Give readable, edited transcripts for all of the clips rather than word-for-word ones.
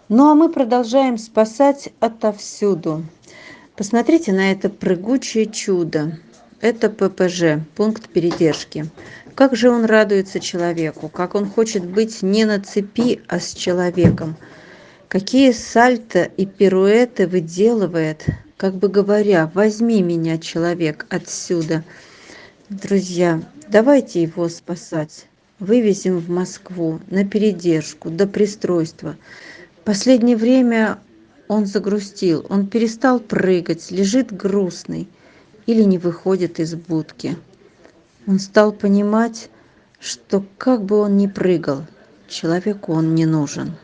Ну а мы продолжаем спасать отовсюду. Посмотрите на это прыгучее чудо. Это ППЖ, пункт передержки. Как же он радуется человеку, как он хочет быть не на цепи, а с человеком. Какие сальто и пируэты выделывает, как бы говоря: возьми меня, человек, отсюда. Друзья, давайте его спасать. Вывезем в Москву на передержку, до пристройства. Последнее время он загрустил, он перестал прыгать, лежит грустный или не выходит из будки. Он стал понимать, что как бы он ни прыгал, человеку он не нужен.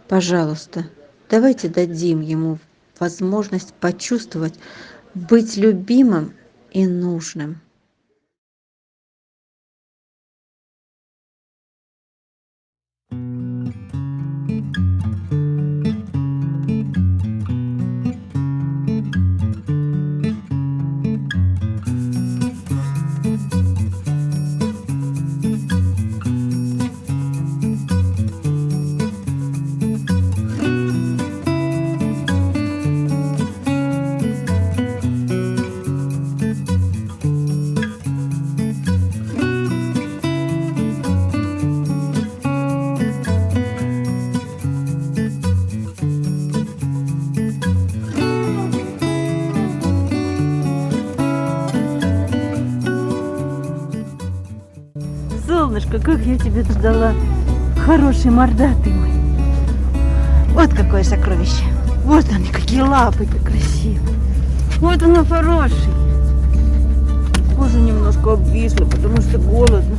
Пожалуйста, давайте дадим ему возможность почувствовать, быть любимым и нужным. Солнышко, как я тебе ждала. Хороший мордатый мой. Вот какое сокровище. Вот они, какие лапы-то красивые. Вот оно хороший. Кожа немножко обвисла, потому что голодно.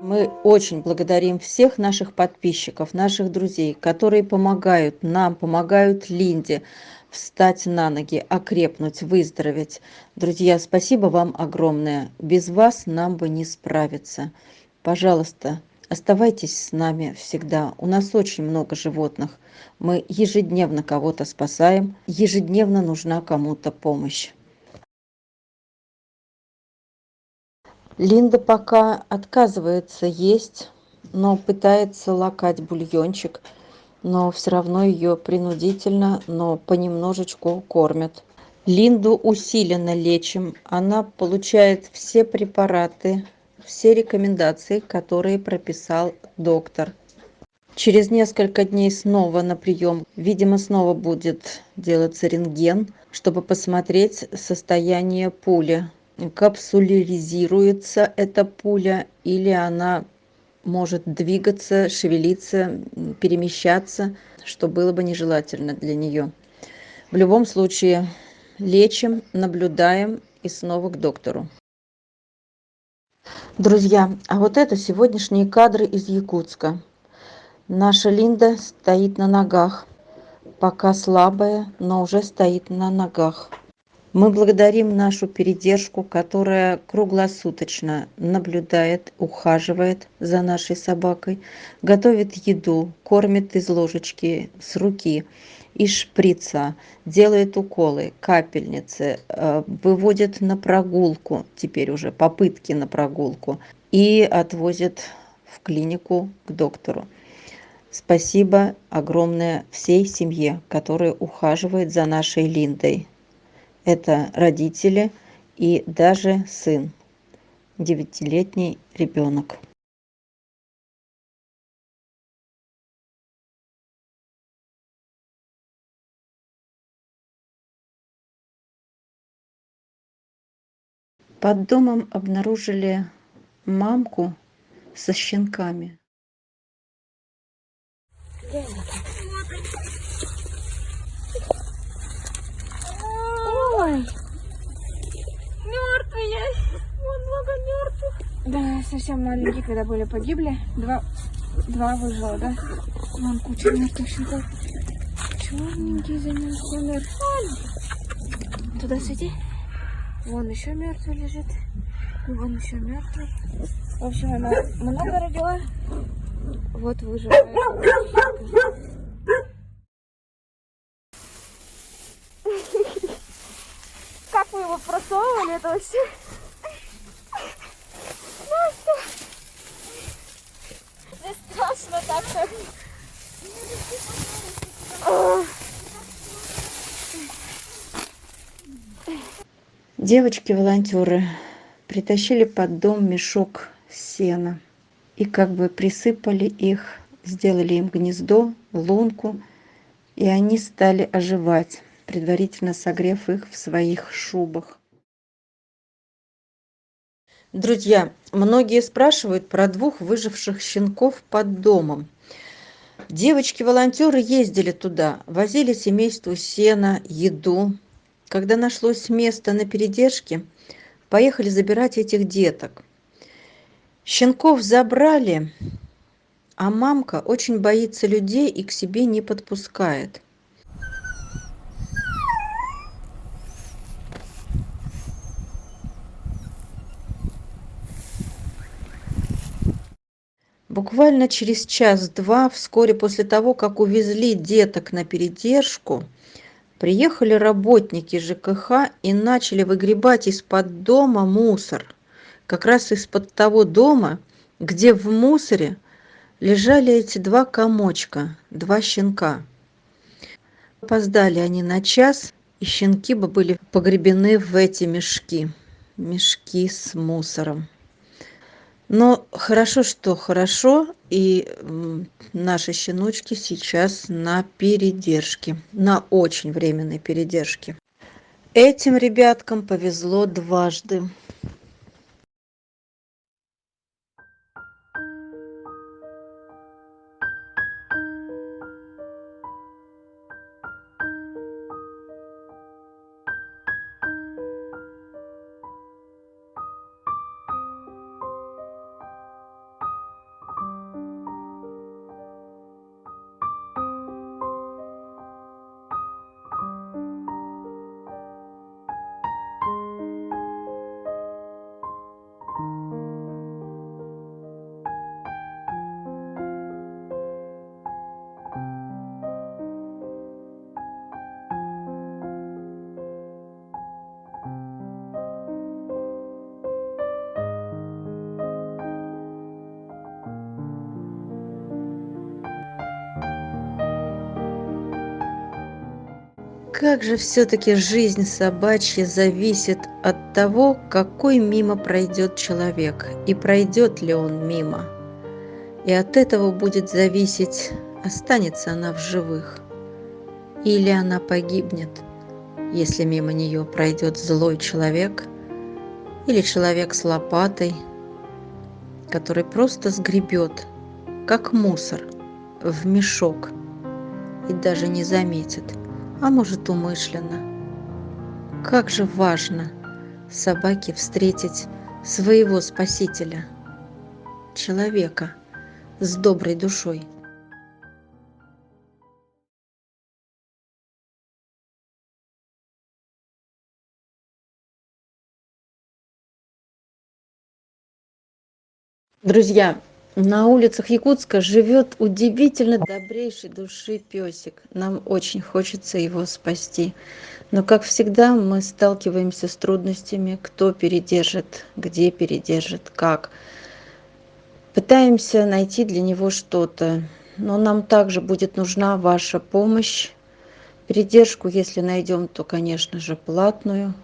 Мы очень благодарим всех наших подписчиков, наших друзей, которые помогают нам, помогают Линде встать на ноги, окрепнуть, выздороветь. Друзья, спасибо вам огромное. Без вас нам бы не справиться. Пожалуйста, оставайтесь с нами всегда. У нас очень много животных. Мы ежедневно кого-то спасаем, ежедневно нужна кому-то помощь. Линда пока отказывается есть, но пытается лакать бульончик, но все равно ее принудительно, но понемножечку кормят. Линду усиленно лечим. Она получает все препараты, все рекомендации, которые прописал доктор. Через несколько дней снова на прием. Видимо, снова будет делаться рентген, чтобы посмотреть состояние пули. Капсуляризируется эта пуля или она может двигаться, шевелиться, перемещаться, что было бы нежелательно для нее. В любом случае, лечим, наблюдаем и снова к доктору. Друзья, а вот это сегодняшние кадры из Якутска. Наша Линда стоит на ногах, пока слабая, но уже стоит на ногах. Мы благодарим нашу передержку, которая круглосуточно наблюдает, ухаживает за нашей собакой, готовит еду, кормит из ложечки с руки, из шприца, делает уколы, капельницы, выводит на прогулку, теперь уже попытки на прогулку, и отвозит в клинику к доктору. Спасибо огромное всей семье, которая ухаживает за нашей Линдой. Это родители и даже сын, 9-летний ребенок. Под домом обнаружили мамку со щенками. Ой, мертвые. Вон много мертвых. Да, совсем маленькие, когда были, погибли. Два выжило, да? Вон куча мертвых щенков. Черненький замерз, умер. Туда свети. Вон еще мертвый лежит. И вон еще мертвый. В общем, она много родила. Вот выживает. Как вы его просовывали, это вообще... Настя! Мне страшно так. Девочки-волонтеры притащили под дом мешок сена и как бы присыпали их, сделали им гнездо, лунку, и они стали оживать, предварительно согрев их в своих шубах. Друзья, многие спрашивают про 2 выживших щенков под домом. Девочки-волонтеры ездили туда, возили семейству сено, еду. Когда нашлось место на передержке, поехали забирать этих деток. Щенков забрали, а мамка очень боится людей и к себе не подпускает. Буквально через час-два, вскоре после того, как увезли деток на передержку, приехали работники ЖКХ и начали выгребать из-под дома мусор. Как раз из-под того дома, где в мусоре лежали эти 2 комочка, 2 щенка. Опоздали они на час, и щенки бы были погребены в эти мешки с мусором. Но хорошо, что хорошо, и наши щеночки сейчас на передержке, на очень временной передержке. Этим ребяткам повезло дважды. Как же все-таки жизнь собачья зависит от того, какой мимо пройдет человек, и пройдет ли он мимо. И от этого будет зависеть, останется она в живых, или она погибнет, если мимо нее пройдет злой человек, или человек с лопатой, который просто сгребет, как мусор, в мешок и даже не заметит, а может умышленно. Как же важно собаке встретить своего спасителя, человека с доброй душой. Друзья, на улицах Якутска живет удивительно добрейшей души песик. Нам очень хочется его спасти. Но, как всегда, мы сталкиваемся с трудностями, кто передержит, где передержит, как. Пытаемся найти для него что-то, но нам также будет нужна ваша помощь. Передержку, если найдем, то, конечно же, платную.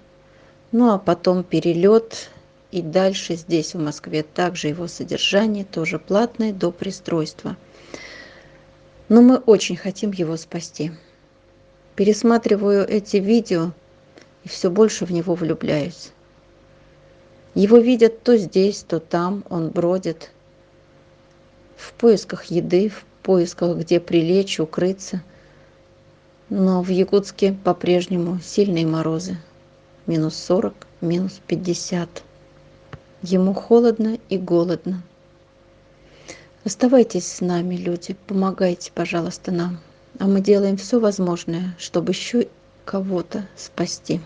Ну а потом перелет. И дальше здесь, в Москве, также его содержание, тоже платное, до пристройства. Но мы очень хотим его спасти. Пересматриваю эти видео и все больше в него влюбляюсь. Его видят то здесь, то там, он бродит в поисках еды, в поисках, где прилечь, укрыться. Но в Якутске по-прежнему сильные морозы. -40, -50. Ему холодно и голодно. Оставайтесь с нами, люди, помогайте, пожалуйста, нам. А мы делаем все возможное, чтобы еще кого-то спасти.